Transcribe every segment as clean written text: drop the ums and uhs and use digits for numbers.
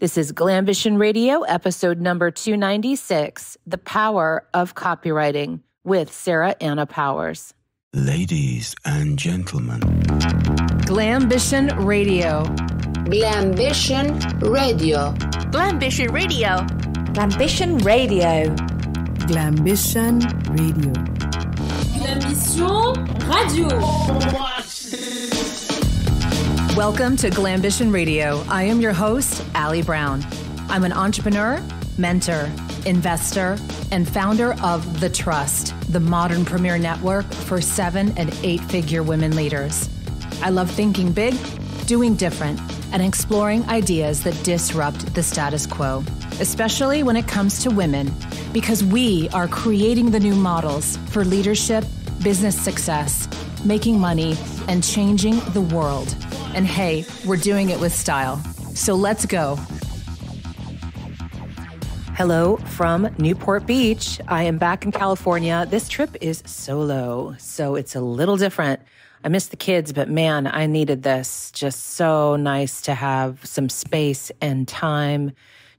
This is Glambition Radio, episode number 296, The Power of Copywriting, with Sara Anna Powers. Ladies and gentlemen. Glambition Radio. Glambition Radio. Glambition Radio. Glambition Radio. Glambition Radio. Glambition Radio. Welcome to Glambition Radio. I am your host, Allie Brown. I'm an entrepreneur, mentor, investor, and founder of The Trust, the modern premier network for 7- and 8-figure women leaders. I love thinking big, doing different, and exploring ideas that disrupt the status quo, especially when it comes to women, because we are creating the new models for leadership, business success, making money, and changing the world. And hey, we're doing it with style. So let's go. Hello from Newport Beach. I am back in California. This trip is solo, so it's a little different. I miss the kids, but man, I needed this. Just so nice to have some space and time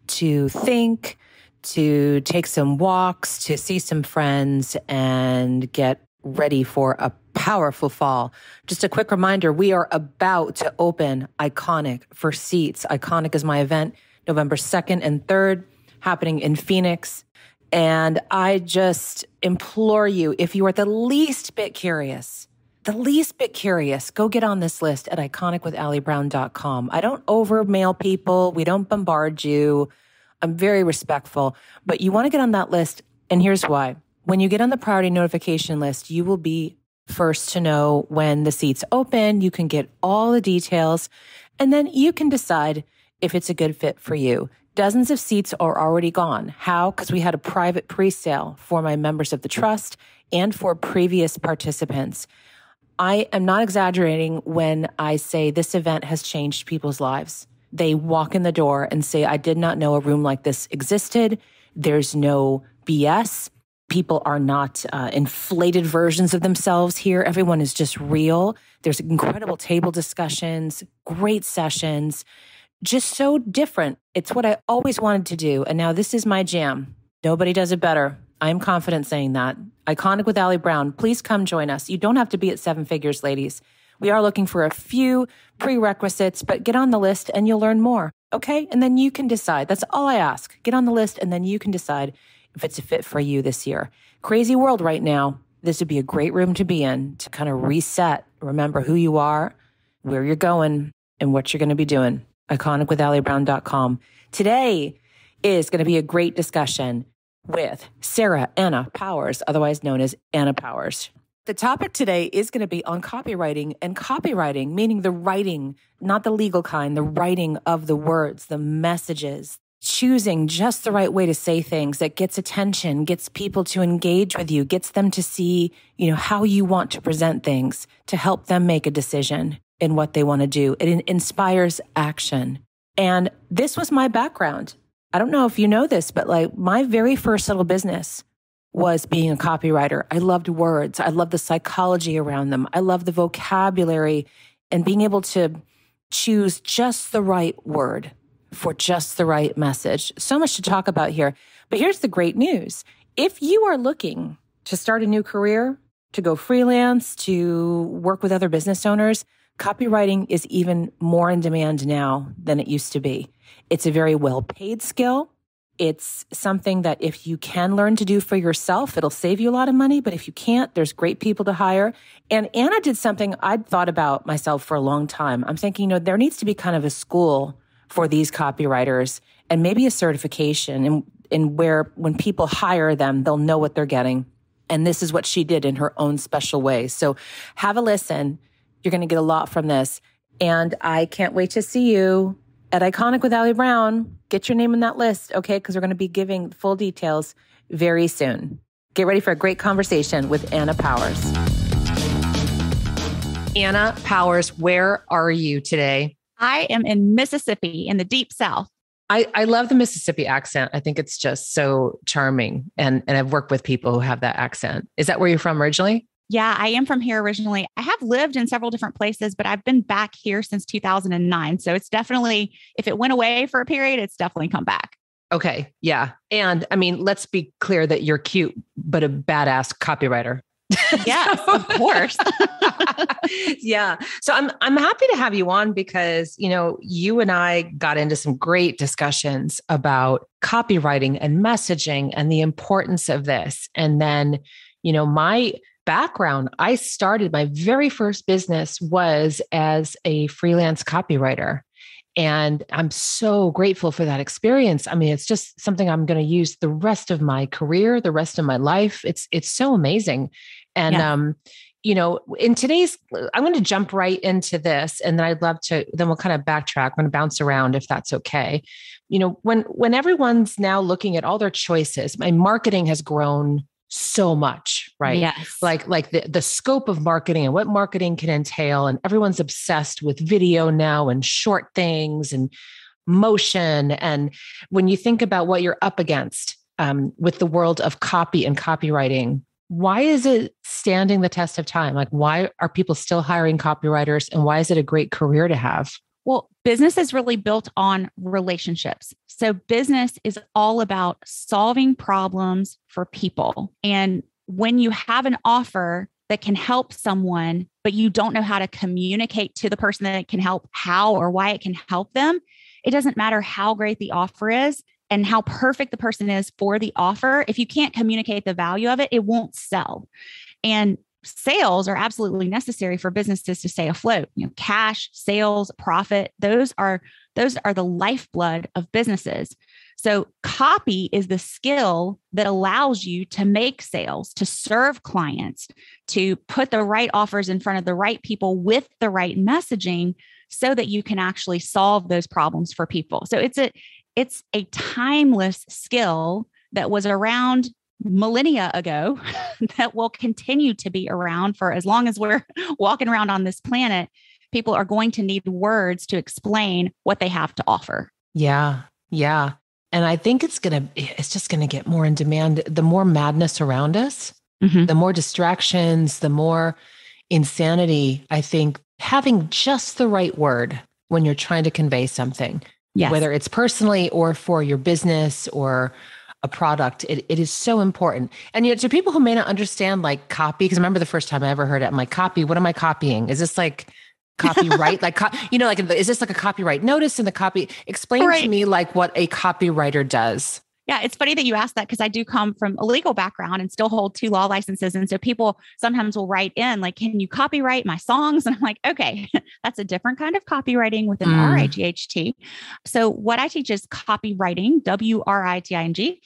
to think, to take some walks, to see some friends, and get ready for a powerful fall. Just a quick reminder, we are about to open Iconic for seats. Iconic is my event, November 2nd and 3rd, happening in Phoenix. And I just implore you, if you are the least bit curious, go get on this list at iconicwithallybrown.com. I don't overmail people. We don't bombard you. I'm very respectful, but you want to get on that list. And here's why. When you get on the priority notification list, you will be first to know when the seats open. You can get all the details, and then you can decide if it's a good fit for you. Dozens of seats are already gone. How? Because we had a private pre-sale for my members of the Trust and for previous participants. I am not exaggerating when I say this event has changed people's lives. They walk in the door and say, I did not know a room like this existed. There's no BS. People are not inflated versions of themselves here. Everyone is just real. There's incredible table discussions, great sessions, just so different. It's what I always wanted to do. And now this is my jam. Nobody does it better. I'm confident saying that. Iconic with Allie Brown. Please come join us. You don't have to be at 7 figures, ladies. We are looking for a few prerequisites, but get on the list and you'll learn more. Okay? And then you can decide. That's all I ask. Get on the list and then you can decide if it's a fit for you this year. Crazy world right now. This would be a great room to be in to kind of reset, remember who you are, where you're going, and what you're going to be doing. iconicwithallybrown.com. Today is going to be a great discussion with Sara Anna Powers, otherwise known as Anna Powers. The topic today is going to be on copywriting, and copywriting, meaning the writing, not the legal kind, the writing of the words, the messages, choosing just the right way to say things that gets attention, gets people to engage with you, gets them to see, how you want to present things to help them make a decision in what they want to do. It inspires action. And this was my background. I don't know if you know this, but my very first little business was being a copywriter. I loved words. I loved the psychology around them. I loved the vocabulary and being able to choose just the right word for just the right message. So much to talk about here. But here's the great news. If you are looking to start a new career, to go freelance, to work with other business owners, copywriting is even more in demand now than it used to be. It's a very well-paid skill. It's something that if you can learn to do for yourself, it'll save you a lot of money. But if you can't, there's great people to hire. And Anna did something I'd thought about myself for a long time. I'm thinking, there needs to be kind of a school for these copywriters and maybe a certification in where when people hire them, they'll know what they're getting. And this is what she did in her own special way. So have a listen. You're going to get a lot from this. And I can't wait to see you at Iconic with Allie Brown. Get your name in that list, okay? Because we're going to be giving full details very soon. Get ready for a great conversation with Anna Powers. Anna Powers, where are you today? I am in Mississippi in the deep South. I love the Mississippi accent. I think it's just so charming. And I've worked with people who have that accent. Is that where you're from originally? Yeah, I am from here originally. I have lived in several different places, but I've been back here since 2009. So it's definitely, if it went away for a period, it's definitely come back. Okay. Yeah. And I mean, let's be clear that you're cute, but a badass copywriter. Yes, of course. Yeah. So I'm happy to have you on because, you and I got into some great discussions about copywriting and messaging and the importance of this. And then, my background, I started my very first business was as a freelance copywriter. And I'm so grateful for that experience. I mean, it's just something I'm going to use the rest of my career, the rest of my life. It's so amazing. And, in today's, I'm going to jump right into this and then I'd love to, then we'll kind of backtrack. I'm going to bounce around if that's okay. When everyone's now looking at all their choices, my marketing has grown so much, right? Yes. Like the scope of marketing and what marketing can entail. And everyone's obsessed with video now and short things and motion. And when you think about what you're up against with the world of copy and copywriting, why is it standing the test of time? Like, why are people still hiring copywriters and why is it a great career to have? Well, business is really built on relationships. So business is all about solving problems for people. And when you have an offer that can help someone, but you don't know how to communicate to the person that it can help, how or why it can help them, it doesn't matter how great the offer is and how perfect the person is for the offer. If you can't communicate the value of it, it won't sell. And sales are absolutely necessary for businesses to stay afloat. Cash, sales, profit, those are the lifeblood of businesses. So copy is the skill that allows you to make sales, to serve clients, to put the right offers in front of the right people with the right messaging so that you can actually solve those problems for people. So it's a timeless skill that was around millennia ago that will continue to be around for as long as we're walking around on this planet. People are going to need words to explain what they have to offer. Yeah. Yeah. And I think it's just going to get more in demand. The more madness around us, the more distractions, the more insanity. I think having just the right word when you're trying to convey something, whether it's personally or for your business or a product, it is so important. And to people who may not understand like copy, because I remember the first time I ever heard it, I'm like, copy, what am I copying? Is this like copyright? Is this like a copyright notice in the copy? Explain to me like what a copywriter does. Yeah, it's funny that you asked that because I do come from a legal background and still hold 2 law licenses. And so people sometimes will write in like, can you copyright my songs? And I'm like, okay, that's a different kind of copywriting with an RIGHT. So what I teach is copywriting, WRITING,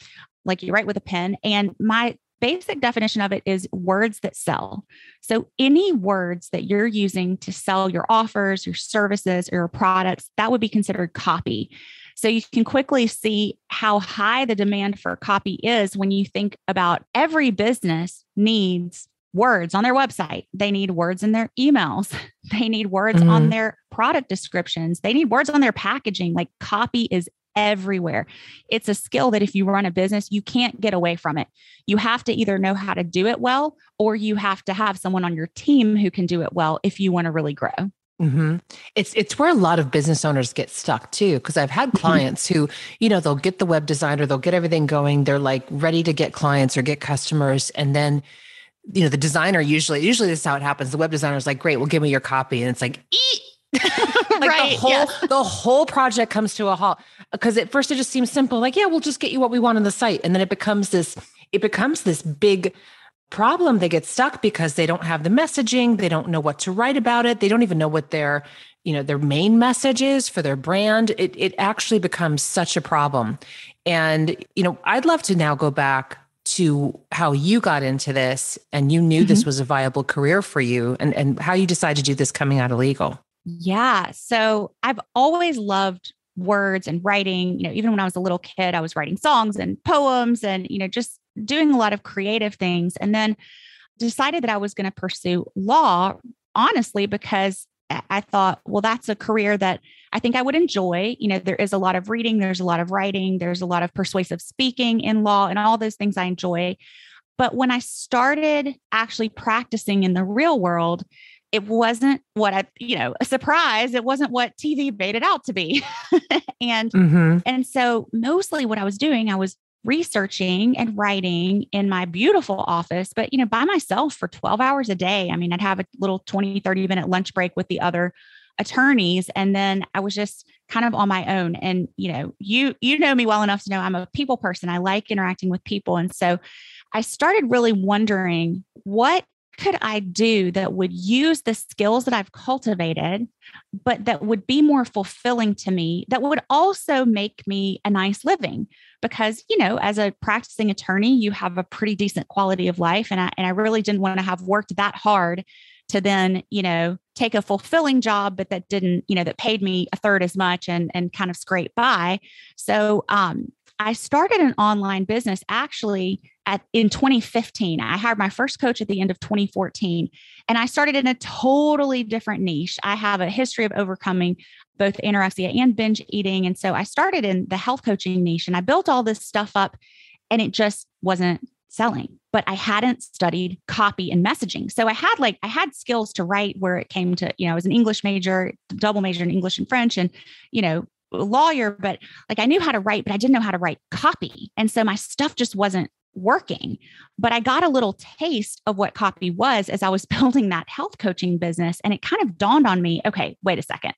like you write with a pen. And my basic definition of it is words that sell. So any words that you're using to sell your offers, your services, or your products, that would be considered copy. So you can quickly see how high the demand for copy is when you think about every business needs words on their website. They need words in their emails. They need words on their product descriptions. They need words on their packaging. Like copy is everywhere. It's a skill that if you run a business, you can't get away from it. You have to either know how to do it well, or you have to have someone on your team who can do it well if you want to really grow. Mm-hmm. It's where a lot of business owners get stuck too. Because I've had clients who, they'll get the web designer, they'll get everything going. They're like ready to get clients or get customers. And then, the designer usually this is how it happens. The web designer is like, great, well, give me your copy. And it's like, like the whole project comes to a halt. Because at first it just seems simple. Like, yeah, we'll just get you what we want on the site. And then it becomes this big problem. They get stuck because they don't have the messaging. They don't know what to write about it. They don't even know what their main message is for their brand. It actually becomes such a problem. And, I'd love to now go back to how you got into this and you knew this was a viable career for you and how you decided to do this coming out of legal. Yeah. So I've always loved words and writing. Even when I was a little kid, I was writing songs and poems and, just doing a lot of creative things. And then decided that I was going to pursue law, honestly, because I thought, well, that's a career that I think I would enjoy. There is a lot of reading, there's a lot of writing, there's a lot of persuasive speaking in law and all those things I enjoy. But when I started actually practicing in the real world, it wasn't what a surprise. It wasn't what TV made it out to be. And so mostly what I was doing, I was researching and writing in my beautiful office, but, by myself for 12 hours a day. I mean, I'd have a little 20, 30-minute lunch break with the other attorneys. And then I was just kind of on my own. And, you know me well enough to know I'm a people person. I like interacting with people. And so I started really wondering, what could I do that would use the skills that I've cultivated, but that would be more fulfilling to me, that would also make me a nice living? Because, as a practicing attorney, you have a pretty decent quality of life. And I really didn't want to have worked that hard to then, take a fulfilling job, but that didn't, that paid me a third as much and kind of scrape by. So I started an online business actually in 2015. I hired my first coach at the end of 2014, and I started in a totally different niche. I have a history of overcoming both anorexia and binge eating. And so I started in the health coaching niche, and I built all this stuff up, and it just wasn't selling. But I hadn't studied copy and messaging. So I had skills to write where it came to, I was an English major, double major in English and French, and, lawyer, but I knew how to write, but I didn't know how to write copy. And so my stuff just wasn't working. But I got a little taste of what copy was as I was building that health coaching business. And it kind of dawned on me, okay, wait a second.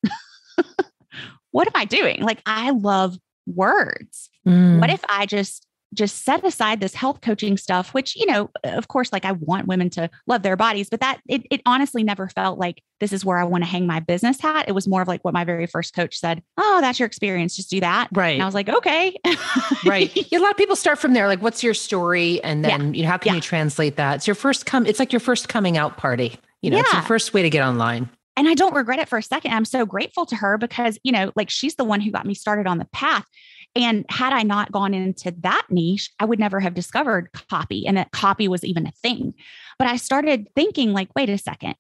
What am I doing? I love words. What if I just set aside this health coaching stuff, which, of course, I want women to love their bodies, but that it honestly never felt like this is where I want to hang my business hat. It was more of what my very first coach said, oh, that's your experience. Just do that. Right. And I was like, okay. Right. A lot of people start from there. What's your story? And then, how can you translate that? It's your it's like your first coming out party. It's your first way to get online. And I don't regret it for a second. I'm so grateful to her because, she's the one who got me started on the path. And had I not gone into that niche, I would never have discovered copy and that copy was even a thing. But I started thinking wait a second,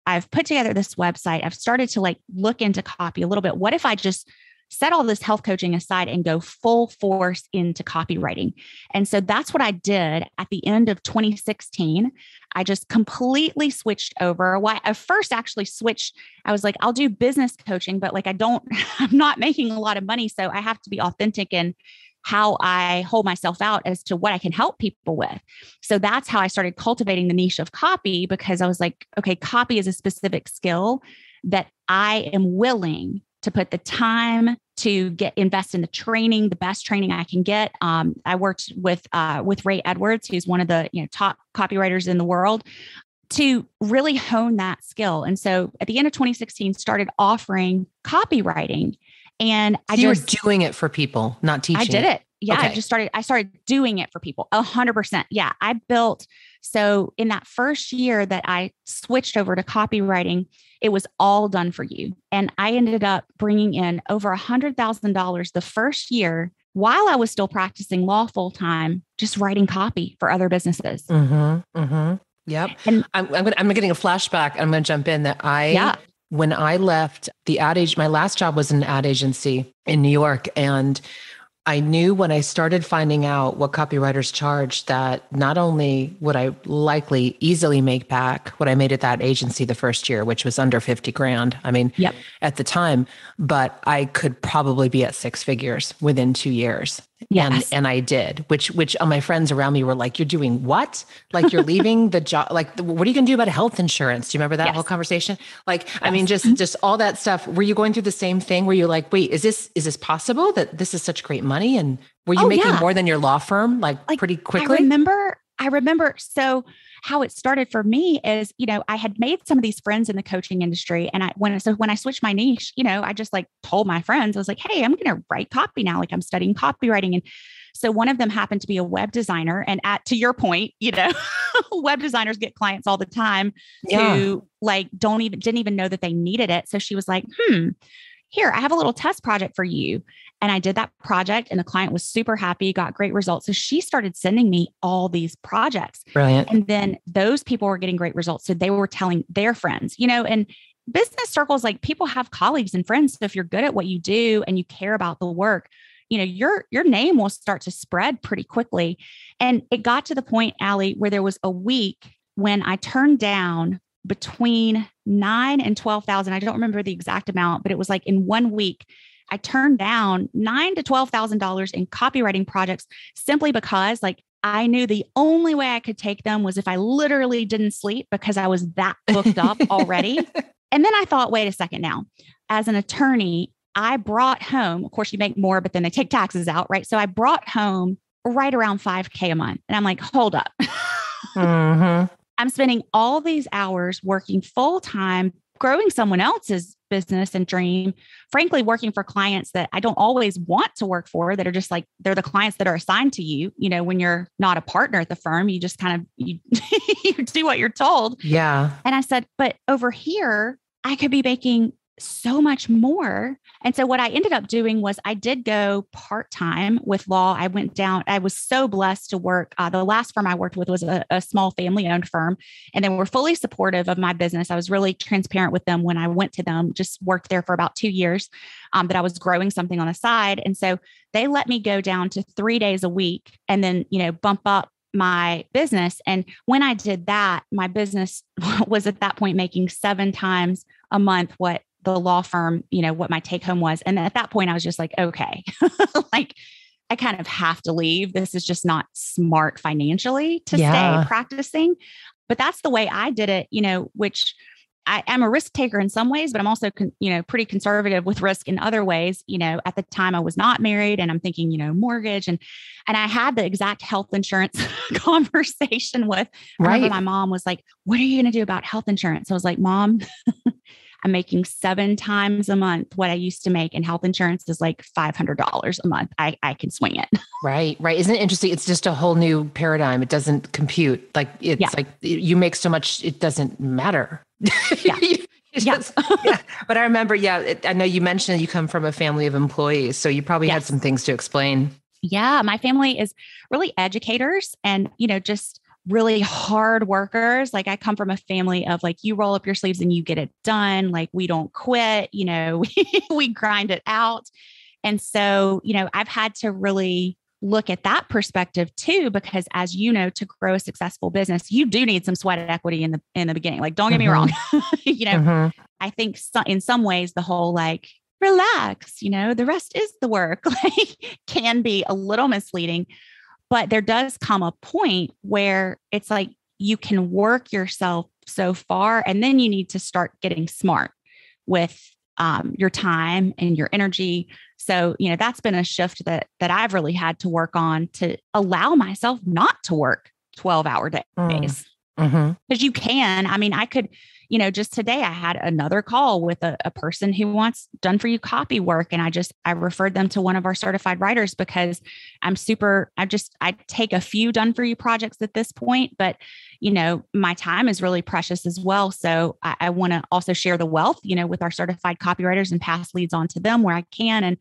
I've put together this website. I've started to look into copy a little bit. What if I just set all this health coaching aside and go full force into copywriting? And so that's what I did at the end of 2016. I just completely switched over. I first actually switched. I was I'll do business coaching, but I'm not making a lot of money. So I have to be authentic in how I hold myself out as to what I can help people with. So that's how I started cultivating the niche of copy, because I was okay, copy is a specific skill that I am willing to put the time to invest in the training, the best training I can get. I worked with Ray Edwards, who's one of the top copywriters in the world, to really hone that skill. And so at the end of 2016, started offering copywriting, and you were doing it for people, not teaching. I did it. Yeah. Okay. I started doing it for people 100%. Yeah. So in that first year that I switched over to copywriting, it was all done for you. And I ended up bringing in over $100,000 the first year while I was still practicing law full time, just writing copy for other businesses. Yep. And I'm getting a flashback. I'm going to jump in that when I left the ad age, my last job was an ad agency in New York. And I knew when I started finding out what copywriters charge that not only would I likely easily make back what I made at that agency the first year, which was under 50 grand. I mean, at the time, but I could probably be at six figures within 2 years. Yes. And I did, which my friends around me were like, you're doing what? You're leaving the job. What are you going to do about health insurance? Do you remember that whole conversation? I mean, just all that stuff. Were you going through the same thing? Were you wait, is this possible that this is such great money? And were you making more than your law firm, pretty quickly? I remember. So how it started for me is, I had made some of these friends in the coaching industry. And when I switched my niche, I just told my friends, I was like, hey, I'm going to write copy now. I'm studying copywriting. And so one of them happened to be a web designer. And to your point, web designers get clients all the time who didn't even know that they needed it. So she was like, here, I have a little test project for you. And I did that project and the client was super happy, got great results. So she started sending me all these projects. Brilliant. And then those people were getting great results. So they were telling their friends, and business circles, people have colleagues and friends. So if you're good at what you do and you care about the work, your name will start to spread pretty quickly. And it got to the point, Allie, where there was a week when I turned down between 9 and 12,000. I don't remember the exact amount, but it was like in 1 week, I turned down $9,000 to $12,000 in copywriting projects simply because like I knew the only way I could take them was if I literally didn't sleep because I was that booked up already. And then I thought, wait a second now, as an attorney, I brought home, of course you make more, but then they take taxes out, right? So I brought home right around $5,000 a month. And I'm like, hold up. Mm-hmm. I'm spending all these hours working full time, growing someone else's business and dream, frankly, working for clients that I don't always want to work for, that are just like, they're the clients that are assigned to you. When you're not a partner at the firm, you just kind of, you do what you're told. Yeah. And I said, but over here, I could be making so much more. And so what I ended up doing was I did go part-time with law. I went down, I was so blessed to work. The last firm I worked with was a small family-owned firm, and they were fully supportive of my business. I was really transparent with them when I went to them, just worked there for about 2 years, that I was growing something on the side. And so they let me go down to 3 days a week and then, bump up my business. And when I did that, my business was at that point making 7 times a month what the law firm, what my take home was. And at that point I was just like, okay, like I kind of have to leave. This is just not smart financially to stay practicing. But that's the way I did it, which I'm a risk taker in some ways, but I'm also, pretty conservative with risk in other ways. At the time I was not married and I'm thinking, mortgage and I had the exact health insurance conversation with, I remember my mom was like, what are you going to do about health insurance? I was like, Mom, I'm making 7 times a month what I used to make, and health insurance is like $500 a month. I can swing it. Right. Isn't it interesting? It's just a whole new paradigm. It doesn't compute. Like it's like you make so much, it doesn't matter. Yeah. But I remember, I know you mentioned you come from a family of employees, so you probably had some things to explain. Yeah. My family is really educators and, just really hard workers. Like I come from a family of like, you roll up your sleeves and you get it done. Like we don't quit, we grind it out. And so, I've had to really look at that perspective too, because as you know, to grow a successful business, you do need some sweat equity in the beginning. Like, don't get me wrong. I think in some ways the whole like, relax, the rest is the work, like can be a little misleading. But there does come a point where it's like you can work yourself so far, and then you need to start getting smart with your time and your energy. So, that's been a shift that I've really had to work on to allow myself not to work 12-hour days. Because you can. I mean, I could, just today I had another call with a person who wants done for you copy work. And I referred them to one of our certified writers because I take a few done for you projects at this point, but my time is really precious as well. So I want to also share the wealth, with our certified copywriters and pass leads on to them where I can.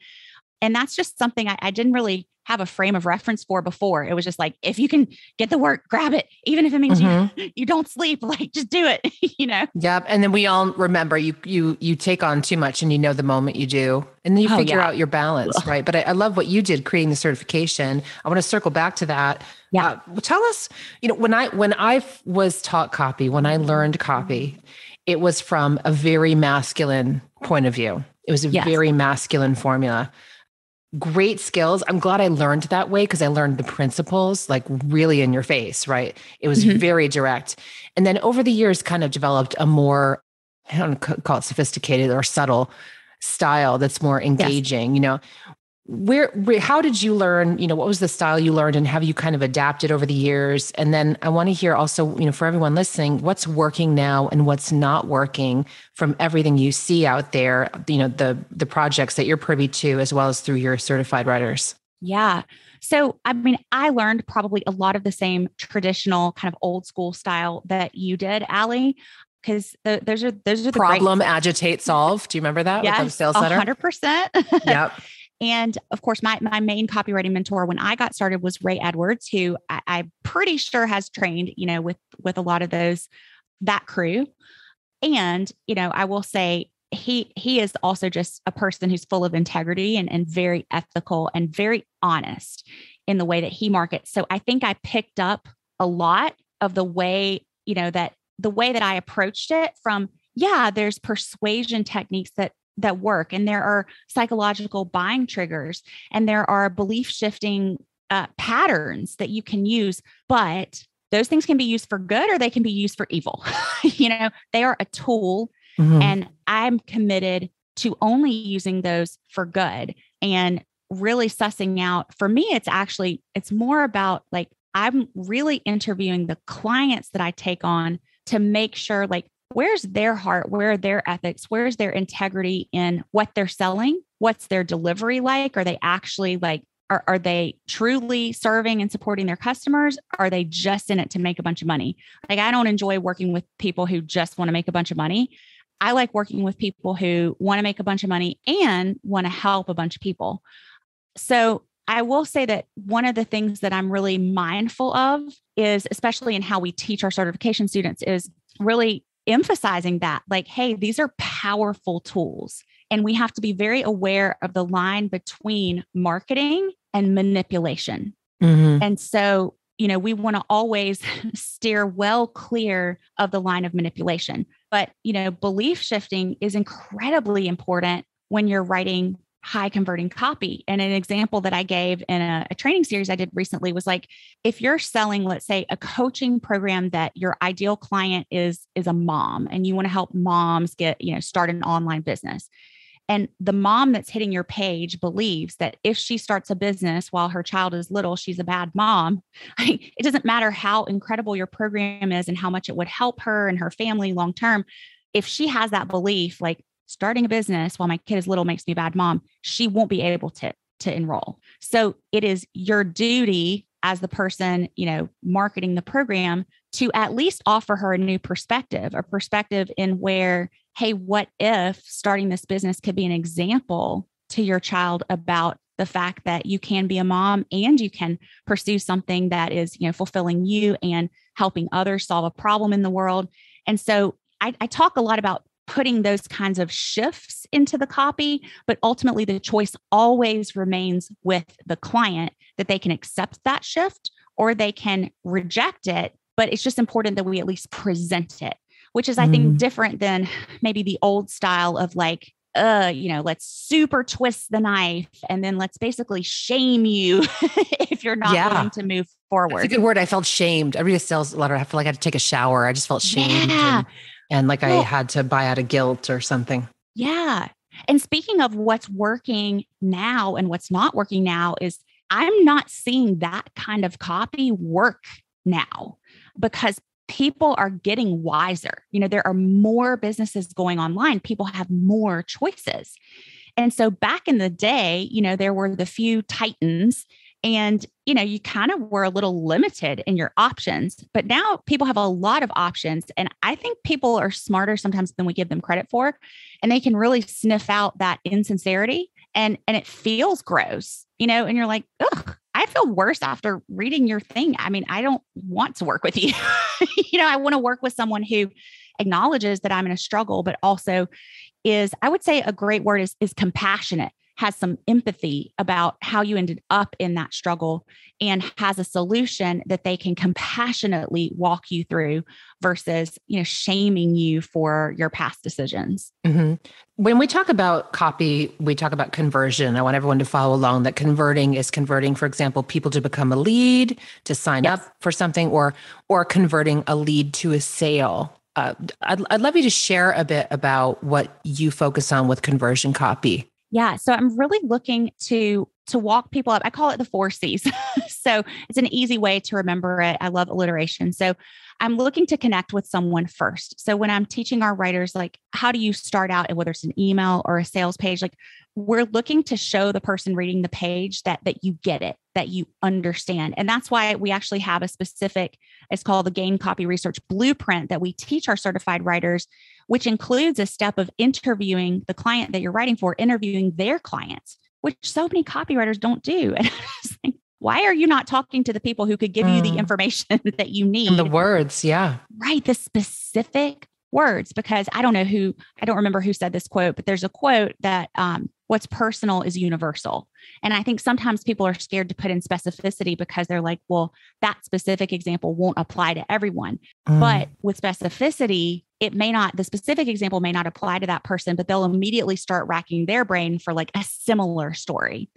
And that's just something I didn't really have a frame of reference for before. It was just like, if you can get the work, grab it, even if it means you don't sleep, like just do it, Yep. And then we all remember you take on too much and the moment you do, and then you figure out your balance. Right. But I love what you did creating the certification. I want to circle back to that. Yeah. Tell us, when I was taught copy, when I learned copy, it was from a very masculine point of view. It was a very masculine formula. Great skills. I'm glad I learned that way because I learned the principles like really in your face, right? It was very direct. And then over the years kind of developed a more, I don't call it sophisticated or subtle style that's more engaging, Where how did you learn, what was the style you learned and have you kind of adapted over the years? And then I want to hear also, for everyone listening, what's working now and what's not working from everything you see out there, the projects that you're privy to, as well as through your certified writers. Yeah. So, I mean, I learned probably a lot of the same traditional kind of old school style that you did, Allie. Because those are the problem, agitate, solve. Do you remember that? Yes, with the sales center? 100%. Yep. And of course, my main copywriting mentor when I got started was Ray Edwards, who I'm pretty sure has trained, with a lot of that crew. And, I will say he is also just a person who's full of integrity and very ethical and very honest in the way that he markets. So I think I picked up a lot of the way, that I approached it from, there's persuasion techniques that work, and there are psychological buying triggers, and there are belief shifting patterns that you can use, but those things can be used for good or they can be used for evil. They are a tool. Mm-hmm. And I'm committed to only using those for good and really sussing out. For me, it's more about like, I'm really interviewing the clients that I take on to make sure, like, where's their heart? Where are their ethics? Where's their integrity in what they're selling? What's their delivery like? Are they actually like, are they truly serving and supporting their customers? Are they just in it to make a bunch of money? Like, I don't enjoy working with people who just want to make a bunch of money. I like working with people who want to make a bunch of money and want to help a bunch of people. So I will say that one of the things that I'm really mindful of is, especially in how we teach our certification students, is really emphasizing that, like, hey, these are powerful tools. And we have to be very aware of the line between marketing and manipulation. Mm-hmm. And so, we want to always steer well clear of the line of manipulation. But, belief shifting is incredibly important when you're writing high converting copy. And an example that I gave in a training series I did recently was like, if you're selling, let's say, a coaching program that your ideal client is a mom, and you want to help moms get, start an online business. And the mom that's hitting your page believes that if she starts a business while her child is little, she's a bad mom. It doesn't matter how incredible your program is and how much it would help her and her family long term. If she has that belief, like, starting a business while my kid is little makes me a bad mom, she won't be able to enroll. So it is your duty as the person, marketing the program, to at least offer her a new perspective, a perspective in where, hey, what if starting this business could be an example to your child about the fact that you can be a mom and you can pursue something that is, fulfilling you and helping others solve a problem in the world. And so I talk a lot about putting those kinds of shifts into the copy, but ultimately the choice always remains with the client, that they can accept that shift or they can reject it. But it's just important that we at least present it, which is, I think, different than maybe the old style of like, let's super twist the knife and then let's basically shame you if you're not willing to move forward. That's a good word. I felt shamed. I read a sales letter. I feel like I had to take a shower. I just felt shamed and like I had to buy out of guilt or something. Yeah. And speaking of what's working now and what's not working now, is I'm not seeing that kind of copy work now because people are getting wiser. There are more businesses going online. People have more choices. And so back in the day, there were the few titans and, you kind of were a little limited in your options, but now people have a lot of options. And I think people are smarter sometimes than we give them credit for, and they can really sniff out that insincerity and it feels gross, and you're like, ugh, I feel worse after reading your thing. I mean, I don't want to work with you. I want to work with someone who acknowledges that I'm in a struggle, but also is, I would say a great word is compassionate, has some empathy about how you ended up in that struggle and has a solution that they can compassionately walk you through versus, shaming you for your past decisions. Mm-hmm. When we talk about copy, we talk about conversion. I want everyone to follow along that converting is converting, for example, people to become a lead, to sign up for something, or converting a lead to a sale. I'd love you to share a bit about what you focus on with conversion copy. Yeah. So I'm really looking to walk people up. I call it the 4 C's. So it's an easy way to remember it. I love alliteration. So I'm looking to connect with someone first. So when I'm teaching our writers, like, how do you start out, whether it's an email or a sales page, like, we're looking to show the person reading the page that you get it, that you understand. And that's why we actually have a specific, it's called the Gain Copy Research Blueprint, that we teach our certified writers, which includes a step of interviewing the client that you're writing for, interviewing their clients, which so many copywriters don't do. And I was like, why are you not talking to the people who could give you the information that you need? And the words, yeah. Right. The specific words, because I don't remember who said this quote, but there's a quote that what's personal is universal. And I think sometimes people are scared to put in specificity because they're like, well, that specific example won't apply to everyone. But with specificity, the specific example may not apply to that person, but they'll immediately start racking their brain for like a similar story.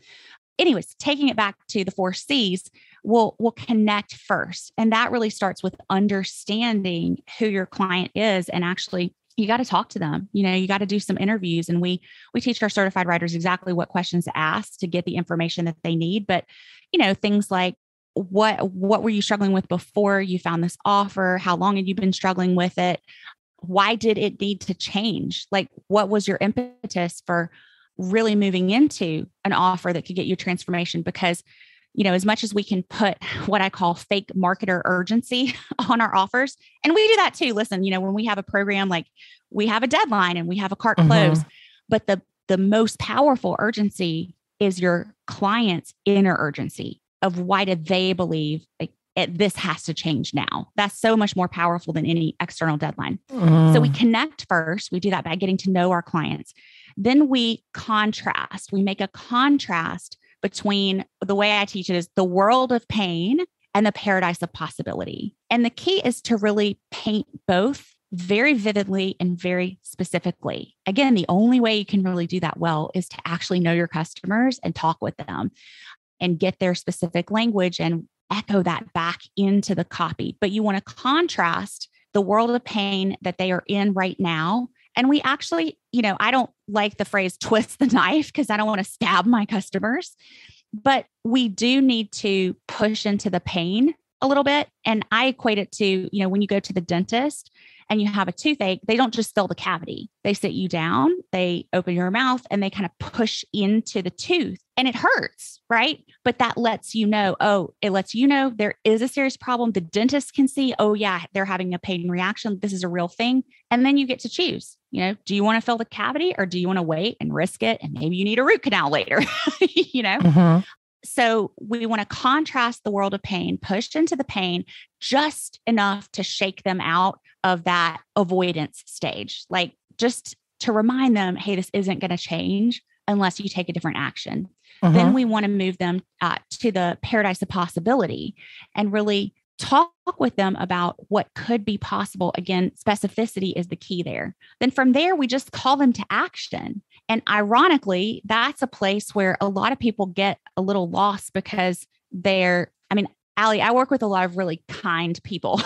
Anyways, taking it back to the 4 C's, we'll connect first. And that really starts with understanding who your client is. And actually, you got to talk to them. You got to do some interviews. And we teach our certified writers exactly what questions to ask to get the information that they need. But, things like, what were you struggling with before you found this offer? How long had you been struggling with it? Why did it need to change? Like, what was your impetus for really moving into an offer that could get you transformation? Because, as much as we can put what I call fake marketer urgency on our offers, and we do that too. Listen, when we have a program, like we have a deadline and we have a cart close, but the most powerful urgency is your client's inner urgency of why do they believe this has to change now. That's so much more powerful than any external deadline. So we connect first. We do that by getting to know our clients. Then we contrast. We make a contrast between, the way I teach it is the world of pain and the paradise of possibility. And the key is to really paint both very vividly and very specifically. Again, the only way you can really do that well is to actually know your customers and talk with them and get their specific language and echo that back into the copy. But you want to contrast the world of pain that they are in right now. And we actually, I don't like the phrase twist the knife because I don't want to stab my customers, but we do need to push into the pain a little bit. And I equate it to, when you go to the dentist and you have a toothache, they don't just fill the cavity. They sit you down, they open your mouth, and they kind of push into the tooth, and it hurts, right? But that lets you know, there is a serious problem. The dentist can see, oh yeah, they're having a pain reaction. This is a real thing. And then you get to choose, do you want to fill the cavity or do you want to wait and risk it? And maybe you need a root canal later, So we want to contrast the world of pain, push into the pain just enough to shake them out of that avoidance stage, like just to remind them, hey, this isn't going to change unless you take a different action. Then we want to move them to the paradise of possibility and really talk with them about what could be possible. Again, specificity is the key there. Then from there, we just call them to action. And ironically, that's a place where a lot of people get a little lost because Allie, I work with a lot of really kind people,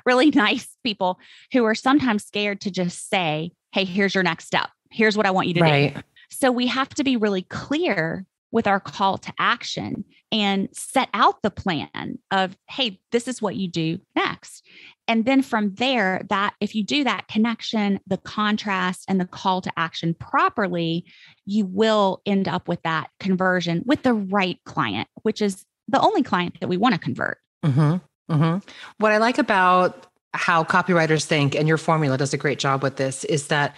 really nice people who are sometimes scared to just say, hey, here's your next step. Here's what I want you to do. So we have to be really clear with our call to action and set out the plan of, hey, this is what you do next. And then from there, that if you do that connection, the contrast and the call to action properly, you will end up with that conversion with the right client, which is the only client that we want to convert. What I like about how copywriters think, and your formula does a great job with this, is that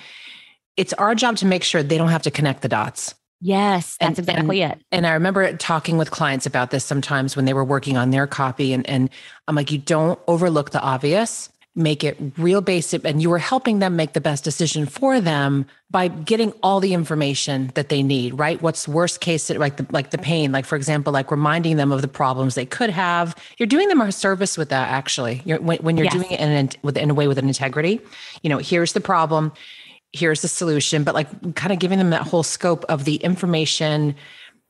it's our job to make sure they don't have to connect the dots. Yes, that's exactly it. And I remember talking with clients about this sometimes when they were working on their copy. And I'm like, you don't overlook the obvious, make it real basic. And you were helping them make the best decision for them by getting all the information that they need, right? What's worst case, like the pain, like for example, like reminding them of the problems they could have. You're doing them a service with that, actually. When you're doing it in a way with an integrity, here's the problem. Here's the solution, but like kind of giving them that whole scope of the information,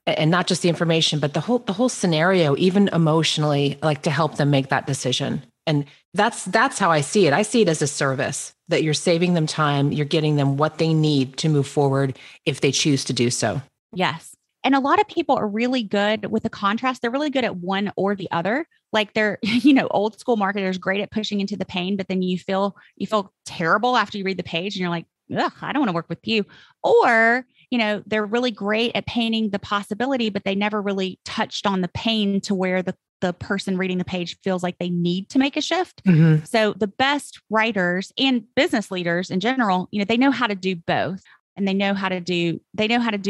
and not just the information, but the whole scenario, even emotionally, like to help them make that decision. And that's how I see it. I see it as a service that you're saving them time. You're getting them what they need to move forward if they choose to do so. Yes. And a lot of people are really good with the contrast. They're really good at one or the other. Like they're, old school marketers, great at pushing into the pain, but then you feel terrible after you read the page and you're like, ugh, I don't want to work with you. Or, they're really great at painting the possibility, but they never really touched on the pain to where the person reading the page feels like they need to make a shift. So the best writers and business leaders in general, they know how to do both, and they know how to do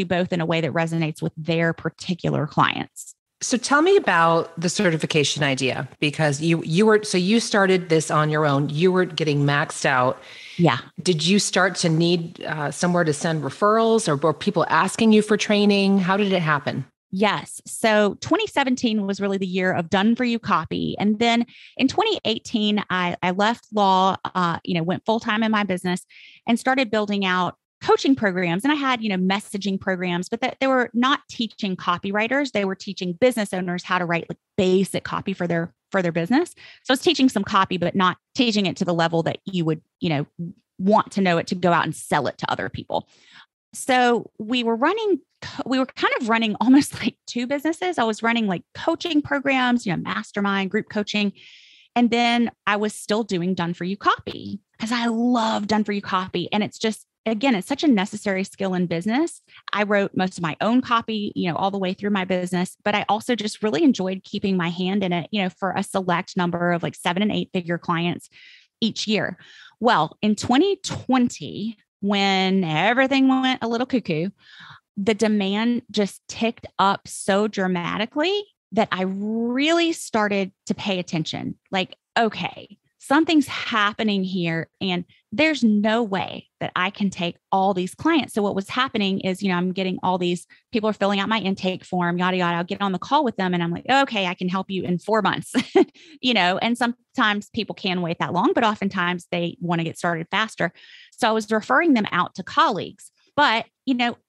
both in a way that resonates with their particular clients. So tell me about the certification idea, because you started this on your own. You were getting maxed out. Yeah. Did you start to need somewhere to send referrals, or people asking you for training? How did it happen? Yes. So 2017 was really the year of done for you copy. And then in 2018, I left law, went full-time in my business and started building out coaching programs. And I had, messaging programs, but they were not teaching copywriters. They were teaching business owners how to write like basic copy for their business. So I was teaching some copy, but not teaching it to the level that you would, want to know it to go out and sell it to other people. So we were kind of running almost like two businesses. I was running like coaching programs, mastermind, group coaching. And then I was still doing done for you copy because I love done for you copy. And it's just, again, it's such a necessary skill in business. I wrote most of my own copy, all the way through my business, but I also just really enjoyed keeping my hand in it, for a select number of like 7 and 8 figure clients each year. Well, in 2020, when everything went a little cuckoo, the demand just ticked up so dramatically that I really started to pay attention. Like, okay, something's happening here and there's no way that I can take all these clients. So what was happening is, I'm getting all these people are filling out my intake form, yada, yada. I'll get on the call with them and I'm like, okay, I can help you in 4 months, and sometimes people can wait that long, but oftentimes they want to get started faster. So I was referring them out to colleagues, but,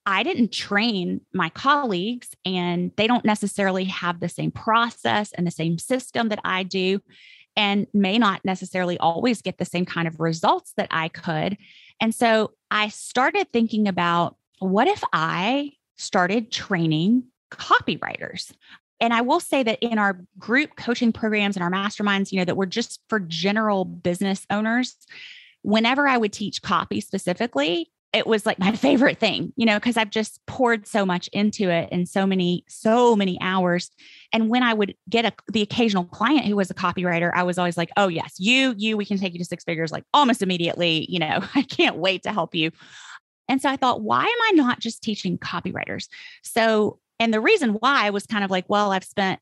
I didn't train my colleagues and they don't necessarily have the same process and the same system that I do, and may not necessarily always get the same kind of results that I could. And so I started thinking about, what if I started training copywriters? And I will say that in our group coaching programs and our masterminds, that were just for general business owners, whenever I would teach copy specifically, it was like my favorite thing, because I've just poured so much into it and so many hours. And when I would get the occasional client who was a copywriter, I was always like, oh yes, we can take you to 6 figures, like almost immediately, I can't wait to help you. And so I thought, why am I not just teaching copywriters? And the reason why was kind of like, well, I've spent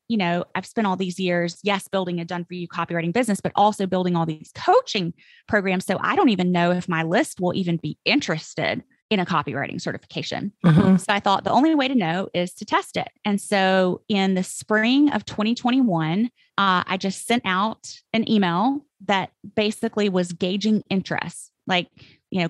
all these years, yes, building a done for you copywriting business, but also building all these coaching programs. So I don't even know if my list will even be interested in a copywriting certification. Mm-hmm. So I thought the only way to know is to test it. And so in the spring of 2021, I just sent out an email that basically was gauging interest, like,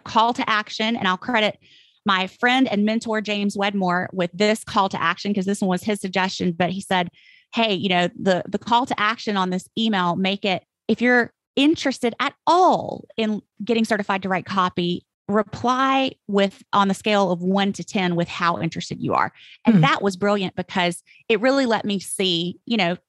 call to action. And I'll credit my friend and mentor, James Wedmore, with this call to action, because this one was his suggestion, but he said, hey, the call to action on this email, make it, if you're interested at all in getting certified to write copy, reply with on the scale of 1 to 10 with how interested you are. And that was brilliant because it really let me see,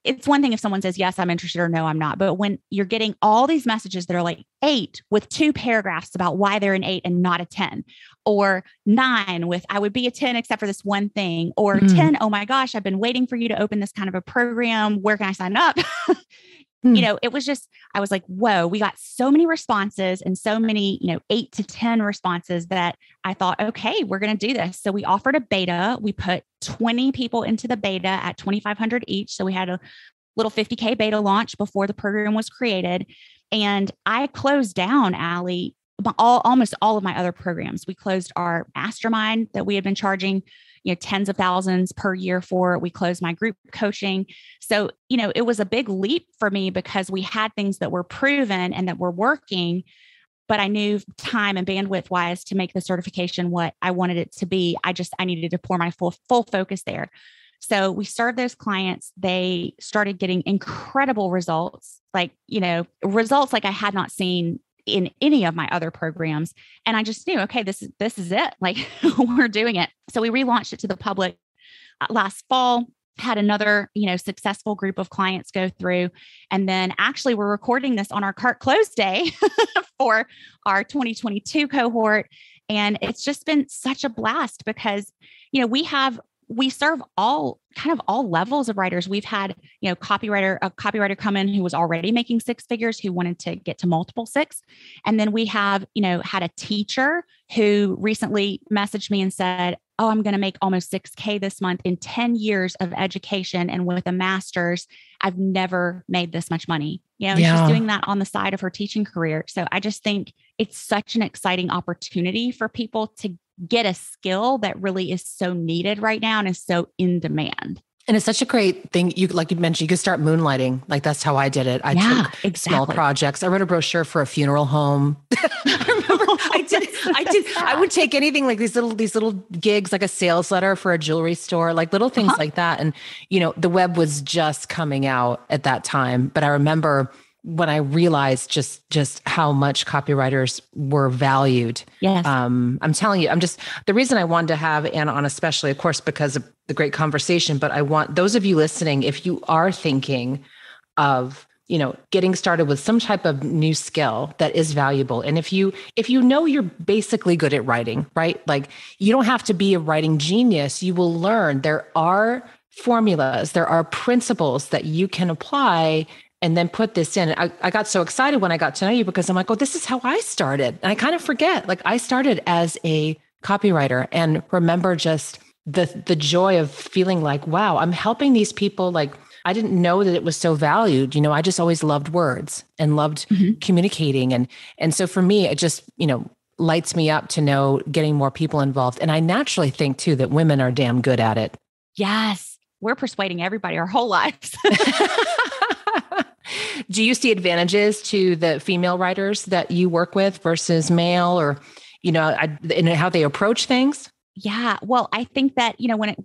it's one thing if someone says, yes, I'm interested, or no, I'm not. But when you're getting all these messages that are like 8 with 2 paragraphs about why they're an 8 and not a 10, or 9 with, I would be a 10 except for this one thing, or 10, oh my gosh, I've been waiting for you to open this kind of a program. Where can I sign up? It was just, I was like, whoa, we got so many responses and so many, 8 to 10 responses that I thought, okay, we're going to do this. So we offered a beta. We put 20 people into the beta at $2,500 each. So we had a little 50K beta launch before the program was created. And I closed down, Allie, almost all of my other programs. We closed our mastermind that we had been charging tens of thousands per year for. We closed my group coaching. So, it was a big leap for me because we had things that were proven and that were working, but I knew time and bandwidth wise to make the certification what I wanted it to be. I needed to pour my full focus there. So we served those clients. They started getting incredible results, results like I had not seen in any of my other programs. And I just knew, okay, this is it. Like we're doing it. So we relaunched it to the public last fall, had another, successful group of clients go through. And then actually we're recording this on our cart close day for our 2022 cohort. And it's just been such a blast because, we have we serve all levels of writers. We've had, a copywriter come in who was already making six figures, who wanted to get to multiple six. And then we have, had a teacher who recently messaged me and said, oh, I'm going to make almost 6K this month. In 10 years of education and with a master's, I've never made this much money. She's doing that on the side of her teaching career. So I just think it's such an exciting opportunity for people to get a skill that really is so needed right now and is so in demand. And it's such a great thing. Like you mentioned, you could start moonlighting. Like that's how I did it. I took small projects. I wrote a brochure for a funeral home. I would take anything like these little gigs, like a sales letter for a jewelry store, like little things like that. And, the web was just coming out at that time. But I remember when I realized just how much copywriters were valued. Yes. I'm telling you, the reason I wanted to have Anna on, especially, of course, because of the great conversation, but I want those of you listening, if you are thinking of, getting started with some type of new skill that is valuable. And if you know you're basically good at writing, right? Like you don't have to be a writing genius. You will learn there are formulas, there are principles that you can apply and then put this in. I got so excited when I got to know you because I'm like, oh, this is how I started. And I kind of forget, like I started as a copywriter and remember just the joy of feeling like, wow, I'm helping these people. Like I didn't know that it was so valued. I just always loved words and loved communicating. And so for me, it just, lights me up to know getting more people involved. And I naturally think too, that women are damn good at it. Yes. We're persuading everybody our whole lives. Do you see advantages to the female writers that you work with versus male or, in how they approach things? Yeah. Well, I think that,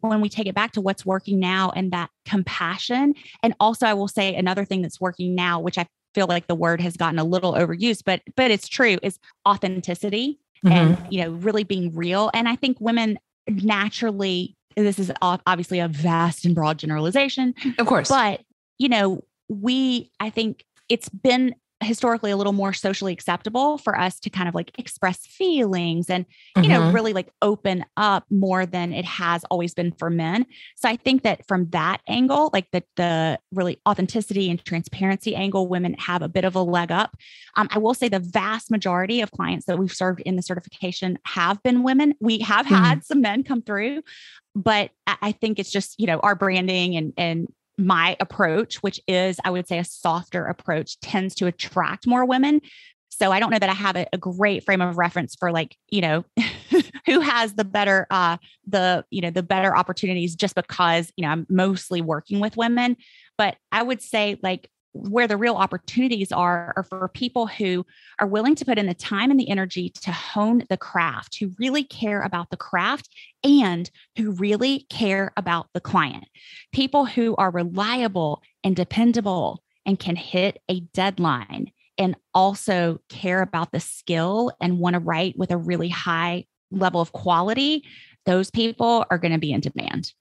when we take it back to what's working now and that compassion, and also I will say another thing that's working now, which I feel like the word has gotten a little overused, but it's true, is authenticity and, really being real. And I think women naturally, this is obviously a vast and broad generalization, of course, but, I think it's been historically a little more socially acceptable for us to kind of like express feelings and, really like open up more than it has always been for men. So I think that from that angle, like the really authenticity and transparency angle, women have a bit of a leg up. I will say the vast majority of clients that we've served in the certification have been women. We have had some men come through, but I think it's just, our branding and my approach, which is, I would say, a softer approach, tends to attract more women. So I don't know that I have a great frame of reference for like, who has the better, the better opportunities just because, I'm mostly working with women. But I would say like where the real opportunities are for people who are willing to put in the time and the energy to hone the craft, who really care about the craft and who really care about the client. People who are reliable and dependable and can hit a deadline and also care about the skill and want to write with a really high level of quality. Those people are going to be in demand.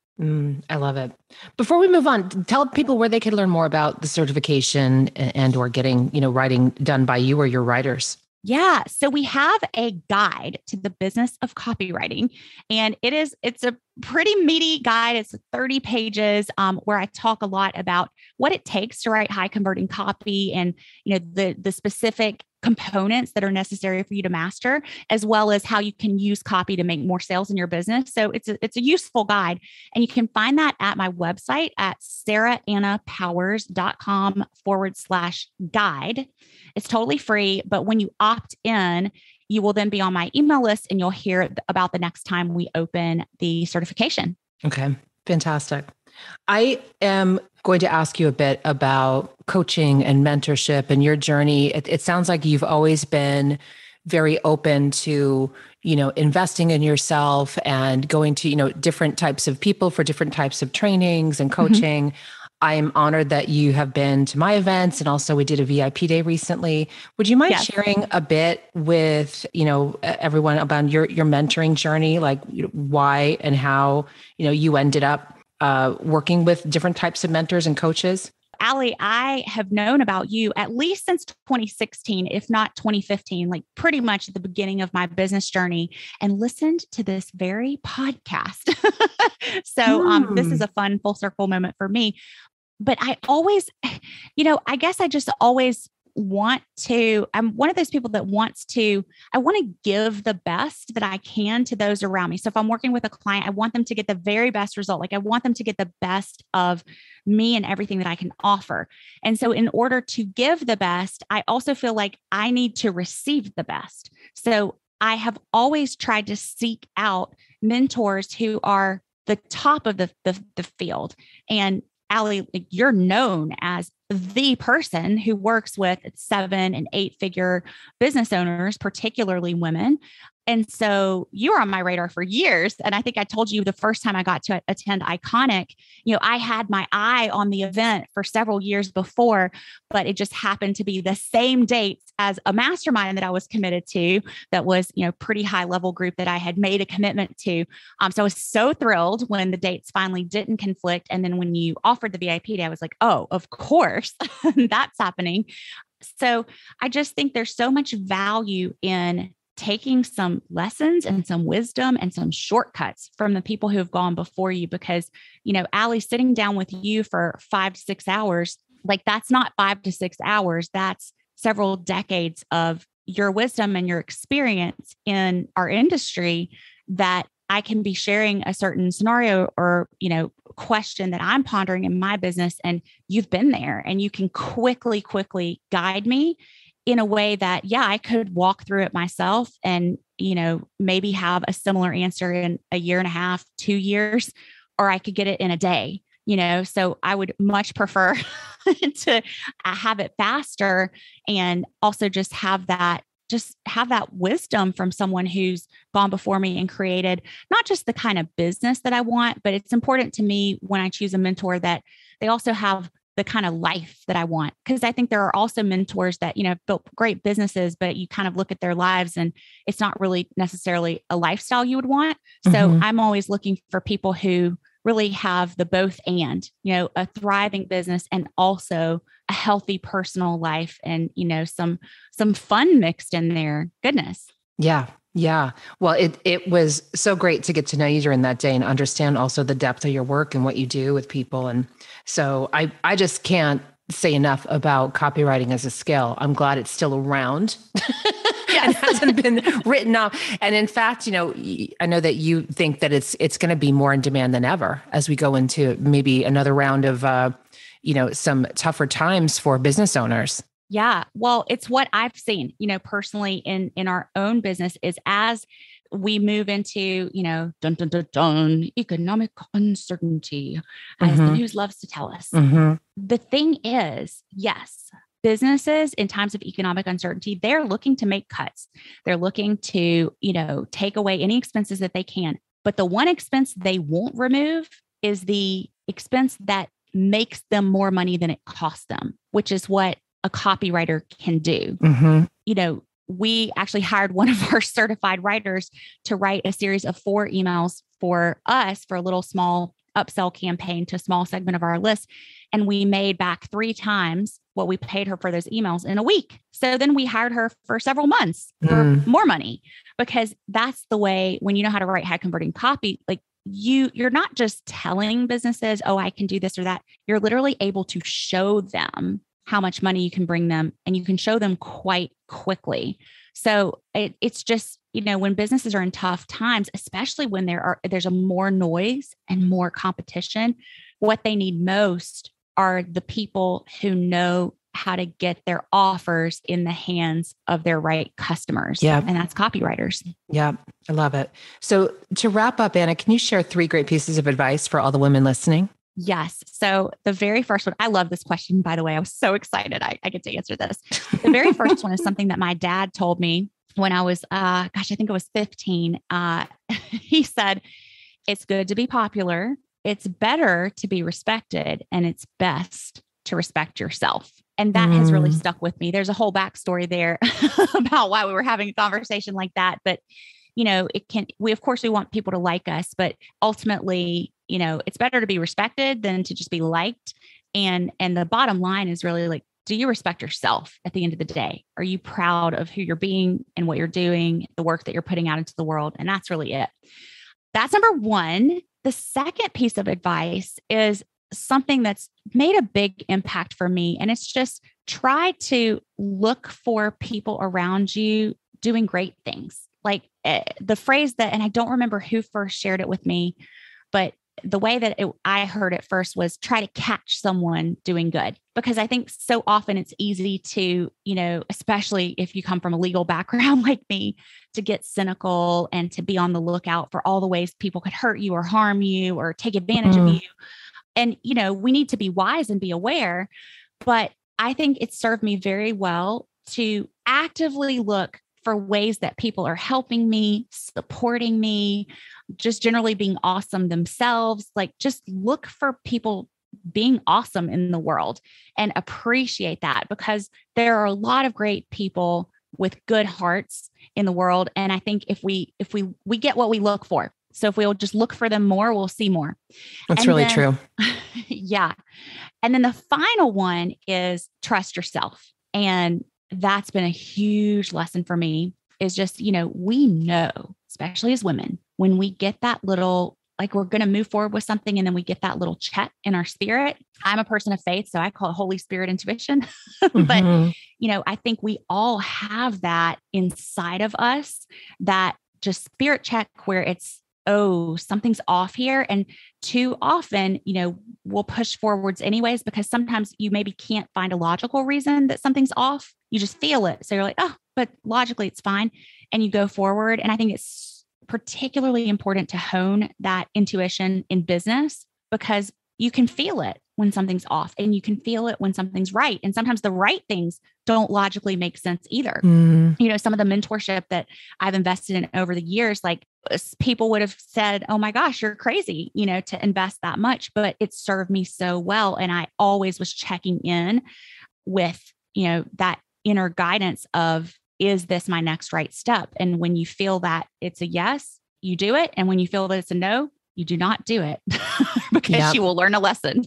I love it. Before we move on, tell people where they can learn more about the certification and or getting, writing done by you or your writers. Yeah. So we have a guide to the business of copywriting, and it's a pretty meaty guide. It's 30 pages where I talk a lot about what it takes to write high converting copy and, the specific components that are necessary for you to master, as well as how you can use copy to make more sales in your business. So it's a useful guide. And you can find that at my website at saraannapowers.com/guide. It's totally free, but when you opt in, you will then be on my email list and you'll hear about the next time we open the certification. Okay, fantastic. I am going to ask you a bit about coaching and mentorship and your journey. It sounds like you've always been very open to, investing in yourself and going to, different types of people for different types of trainings and coaching. I am honored that you have been to my events, and also we did a VIP day recently. Would you mind sharing a bit with, everyone about your mentoring journey, like why and how, you ended up working with different types of mentors and coaches? Allie, I have known about you at least since 2016, if not 2015, like pretty much at the beginning of my business journey, and listened to this very podcast. So this is a fun full circle moment for me. But I always, I guess I just always I'm one of those people that I want to give the best that I can to those around me. So if I'm working with a client, I want them to get the very best result. Like I want them to get the best of me and everything that I can offer. And so in order to give the best, I also feel like I need to receive the best. So I have always tried to seek out mentors who are the top of the field. And Allie, you're known as the person who works with 7- and 8-figure business owners, particularly women. And so you were on my radar for years. And I think I told you the first time I got to attend Iconic, I had my eye on the event for several years before, but it just happened to be the same dates as a mastermind that I was committed to that was, pretty high level group that I had made a commitment to. So I was so thrilled when the dates finally didn't conflict. And then when you offered the VIP day, I was like, oh, of course, that's happening. So I just think there's so much value in taking some lessons and some wisdom and some shortcuts from the people who have gone before you, because, Allie, sitting down with you for 5 to 6 hours, like that's not 5 to 6 hours. That's several decades of your wisdom and your experience in our industry that I can be sharing a certain scenario or, question that I'm pondering in my business. And you've been there and you can quickly guide me in a way that, I could walk through it myself and, maybe have a similar answer in a year and a half, 2 years, or I could get it in a day, so I would much prefer to have it faster and also just have that wisdom from someone who's gone before me and created not just the kind of business that I want, but it's important to me when I choose a mentor that they also have the kind of life that I want. Because I think there are also mentors that, built great businesses, but you kind of look at their lives and it's not really necessarily a lifestyle you would want. So I'm always looking for people who really have the both and, a thriving business and also a healthy personal life and, some fun mixed in there. Goodness. Yeah. Yeah. Well, it was so great to get to know you during that day and understand also the depth of your work and what you do with people. And so I just can't say enough about copywriting as a skill. I'm glad it's still around. And hasn't been written off. And in fact, I know that you think that it's going to be more in demand than ever as we go into maybe another round of, some tougher times for business owners. Yeah. Well, it's what I've seen, personally in our own business is as we move into, economic uncertainty, as the news loves to tell us. The thing is, yes, businesses in times of economic uncertainty, they're looking to make cuts. They're looking to, take away any expenses that they can. But the one expense they won't remove is the expense that makes them more money than it costs them, which is what a copywriter can do. We actually hired one of our certified writers to write a series of 4 emails for us for a little small upsell campaign to a small segment of our list. And we made back 3 times what we paid her for those emails in a week. So then we hired her for several months for more money, because that's the way when you know how to write high converting copy, like you're not just telling businesses, oh, I can do this or that. You're literally able to show them how much money you can bring them, and you can show them quite quickly. So it's just, when businesses are in tough times, especially when there's a more noise and more competition, what they need most are the people who know how to get their offers in the hands of their right customers. Yeah. And that's copywriters. Yeah. I love it. So to wrap up, Anna, can you share 3 great pieces of advice for all the women listening? Yes. So the very first one, I love this question, by the way. I was so excited I get to answer this. The very first one is something that my dad told me when I was, I think I was 15. He said, it's good to be popular. It's better to be respected, and it's best to respect yourself. And that has really stuck with me. There's a whole backstory there about why we were having a conversation like that. But, of course we want people to like us, but ultimately, it's better to be respected than to just be liked. And the bottom line is really like, do you respect yourself at the end of the day? Are you proud of who you're being and what you're doing, the work that you're putting out into the world? And that's really it. That's number one. The second piece of advice is something that's made a big impact for me. And it's just try to look for people around you doing great things. Like the phrase that, and I don't remember who first shared it with me, but the way that I heard it first was try to catch someone doing good, because I think so often it's easy to, especially if you come from a legal background like me, to get cynical and to be on the lookout for all the ways people could hurt you or harm you or take advantage of you. And, we need to be wise and be aware, but I think it served me very well to actively look for ways that people are helping me, supporting me, just generally being awesome themselves. Like, just look for people being awesome in the world and appreciate that, because there are a lot of great people with good hearts in the world. And I think if we get what we look for. So if we'll just look for them more, we'll see more. That's really true. Yeah. And then the final one is trust yourself. And that's been a huge lesson for me, is just, we know, especially as women, when we get that little, like we're going to move forward with something and then we get that little check in our spirit. I'm a person of faith, so I call it Holy Spirit intuition. But, I think we all have that inside of us, that just spirit check where it's, oh, something's off here. And too often, we'll push forwards anyways, because sometimes you maybe can't find a logical reason that something's off. You just feel it. So you're like, oh, but logically it's fine. And you go forward. And I think it's particularly important to hone that intuition in business, because you can feel it when something's off and you can feel it when something's right. And sometimes the right things don't logically make sense either. Some of the mentorship that I've invested in over the years, like people would have said, oh my gosh, you're crazy, to invest that much, but it served me so well. And I always was checking in with, that inner guidance of, is this my next right step? And when you feel that it's a yes, you do it. And when you feel that it's a no, you do not do it because you will learn a lesson.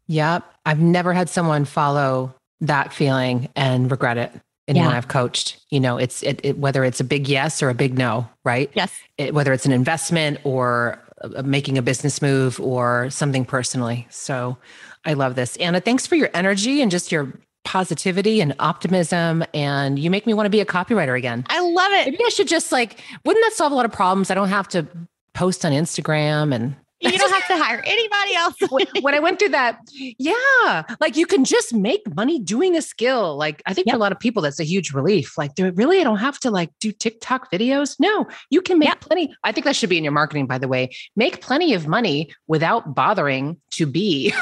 Yep. I've never had someone follow that feeling and regret it. Anyone I've coached, it's whether it's a big yes or a big no, right? Yes. Whether it's an investment or making a business move or something personally. So I love this. Anna, thanks for your energy and just your positivity and optimism. And you make me want to be a copywriter again. I love it. Maybe I should just wouldn't that solve a lot of problems? I don't have to post on Instagram and you don't have to hire anybody else. When I went through that, you can just make money doing a skill. Like, I think for a lot of people, that's a huge relief. Like, I don't have to do TikTok videos. No, you can make plenty. I think that should be in your marketing, by the way. Make plenty of money without bothering to be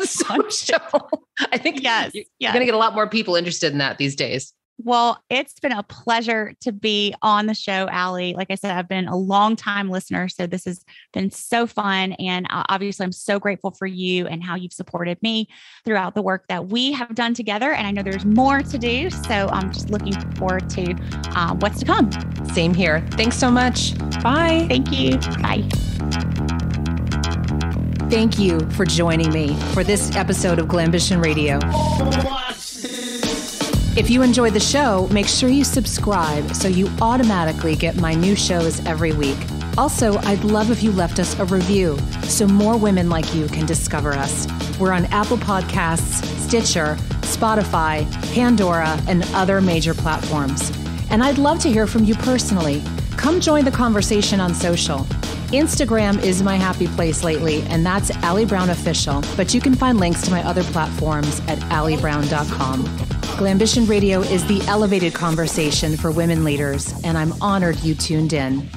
social. I think you're going to get a lot more people interested in that these days. Well, it's been a pleasure to be on the show, Allie. Like I said, I've been a long time listener, so this has been so fun. And obviously, I'm so grateful for you and how you've supported me throughout the work that we have done together. And I know there's more to do, so I'm just looking forward to what's to come. Same here. Thanks so much. Bye. Thank you. Bye. Thank you for joining me for this episode of Glambition Radio. If you enjoyed the show, make sure you subscribe so you automatically get my new shows every week. Also, I'd love if you left us a review so more women like you can discover us. We're on Apple Podcasts, Stitcher, Spotify, Pandora, and other major platforms. And I'd love to hear from you personally. Come join the conversation on social. Instagram is my happy place lately, and that's Allie Brown Official, but you can find links to my other platforms at alliebrown.com. Glambition Radio is the elevated conversation for women leaders, and I'm honored you tuned in.